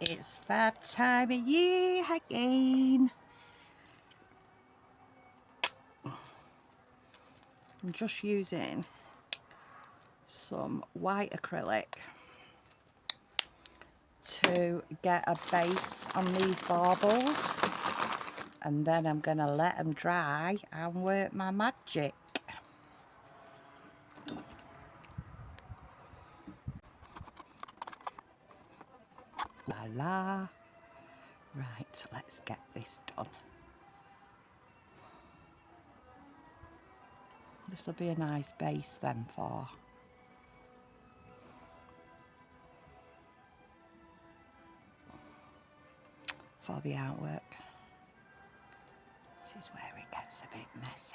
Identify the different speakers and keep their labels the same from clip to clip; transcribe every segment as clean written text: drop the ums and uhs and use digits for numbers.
Speaker 1: It's that time of year again. I'm just using some white acrylic to get a base on these baubles, and then I'm going to let them dry and work my magic. La la. Right, let's get this done. This will be a nice base then for the artwork. This is where it gets a bit messy.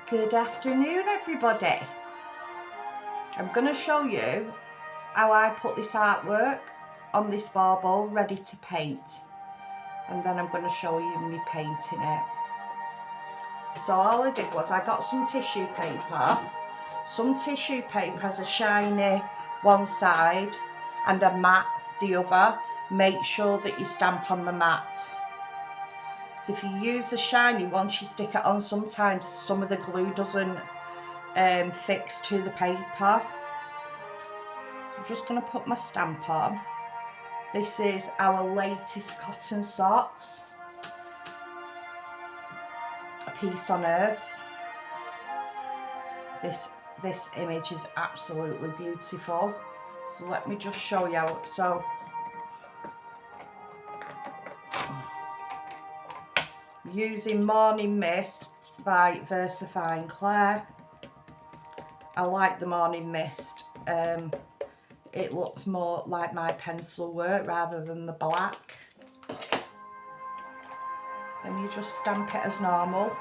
Speaker 1: Good afternoon, everybody. I'm going to show you how I put this artwork on this bauble ready to paint, and then I'm going to show you me painting it. So all I did was I got some tissue paper. Some tissue paper has a shiny one side and a matte the other. Make sure that you stamp on the matte. So if you use the shiny, once you stick it on, sometimes some of the glue doesn't fix to the paper. I'm just going to put my stamp on. This is our latest cotton socks. A Piece on Earth. This image is absolutely beautiful. So let me just show you. So using Morning Mist by Versafine Claire. I like the Morning Mist. It looks more like my pencil work rather than the black. Then you just stamp it as normal.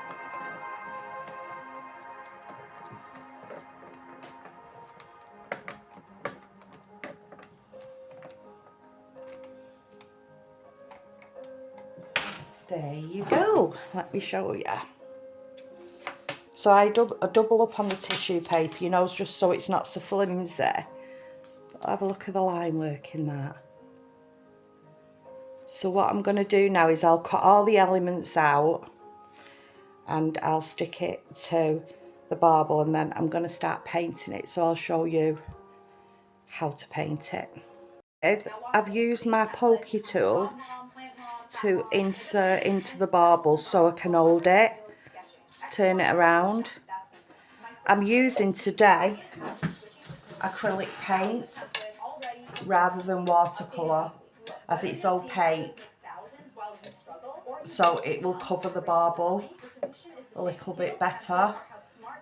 Speaker 1: There you go. Let me show you. So I double up on the tissue paper, you know, just so it's not so flimsy. But have a look at the line work in that. So what I'm going to do now is I'll cut all the elements out and I'll stick it to the bauble, and then I'm going to start painting it. So I'll show you how to paint it. I've used my pokey tool to insert into the bauble so I can hold it, turn it around. I'm using today acrylic paint rather than watercolour, as it's opaque, so it will cover the bauble a little bit better.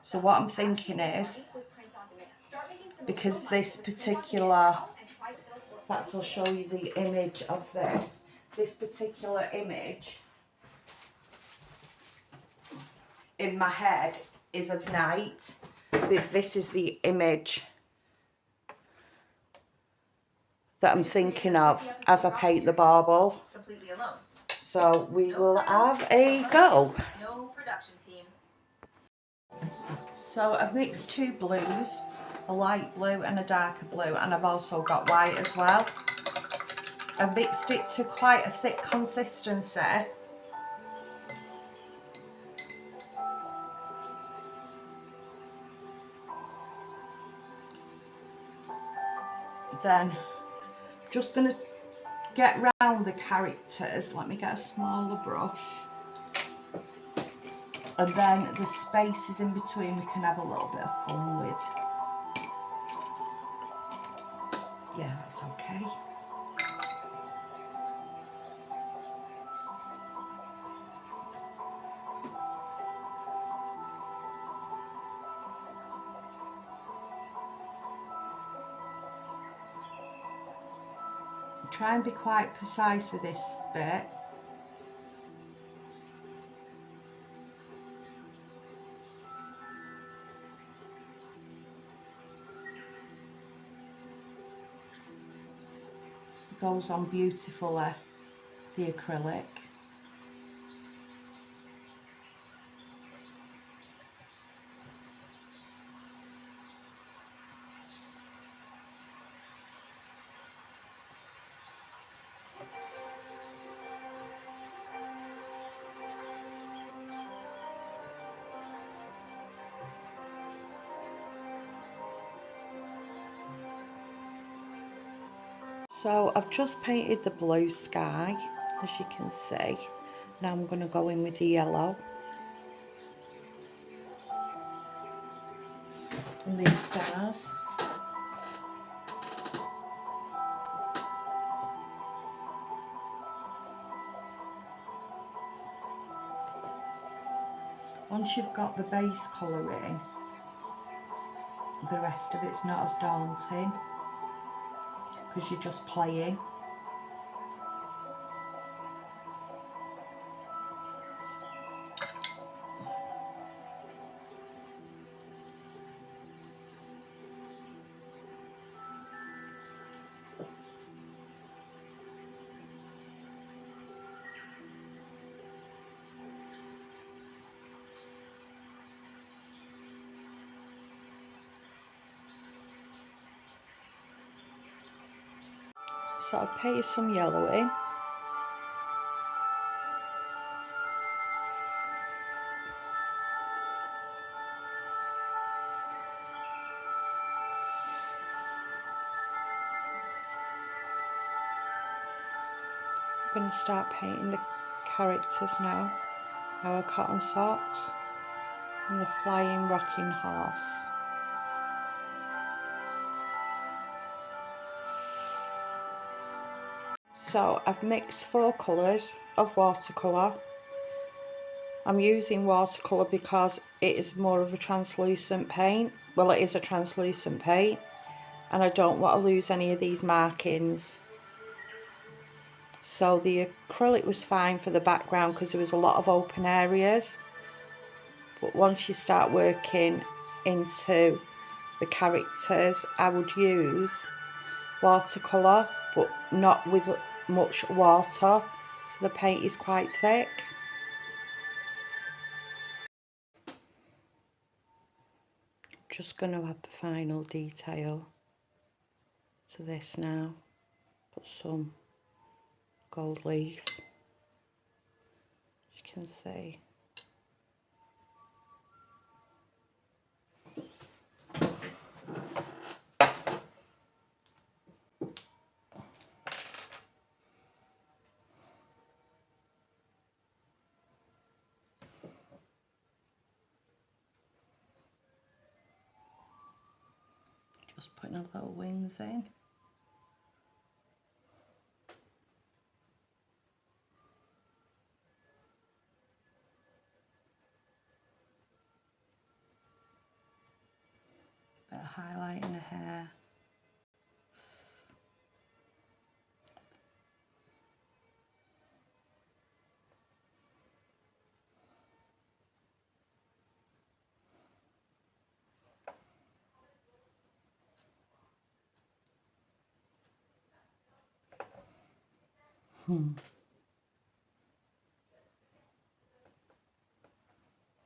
Speaker 1: So what I'm thinking is, because this particular, in fact I'll show you the image of this particular image in my head is of night. This is the image that I'm thinking of as I paint the bauble. So we will have a go.
Speaker 2: No production team.
Speaker 1: So I've mixed two blues, a light blue and a darker blue, and I've also got white as well. I've mixed it to quite a thick consistency. Then just going to get round the characters. Let me get a smaller brush. And then the spaces in between we can have a little bit of fun with. Yeah, that's okay. Try and be quite precise with this bit. It goes on beautifully, the acrylic. So I've just painted the blue sky, as you can see. Now I'm going to go in with the yellow. And these stars. Once you've got the base colour in, the rest of it's not as daunting because you're just playing. So I've painted some yellow in. I'm going to start painting the characters now. Our cotton socks and the flying rocking horse. So I've mixed 4 colours of watercolour. I'm using watercolour because it is more of a translucent paint. Well, it is a translucent paint, and I don't want to lose any of these markings. So the acrylic was fine for the background because there was a lot of open areas. But once you start working into the characters, I would use watercolour, but not with much water, so the paint is quite thick. Just going to add the final detail to this now. Put some gold leaf, as you can see. Just putting a little wings in. Bit of highlight in the hair.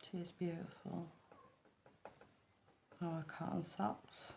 Speaker 1: She's beautiful. Our cotton socks.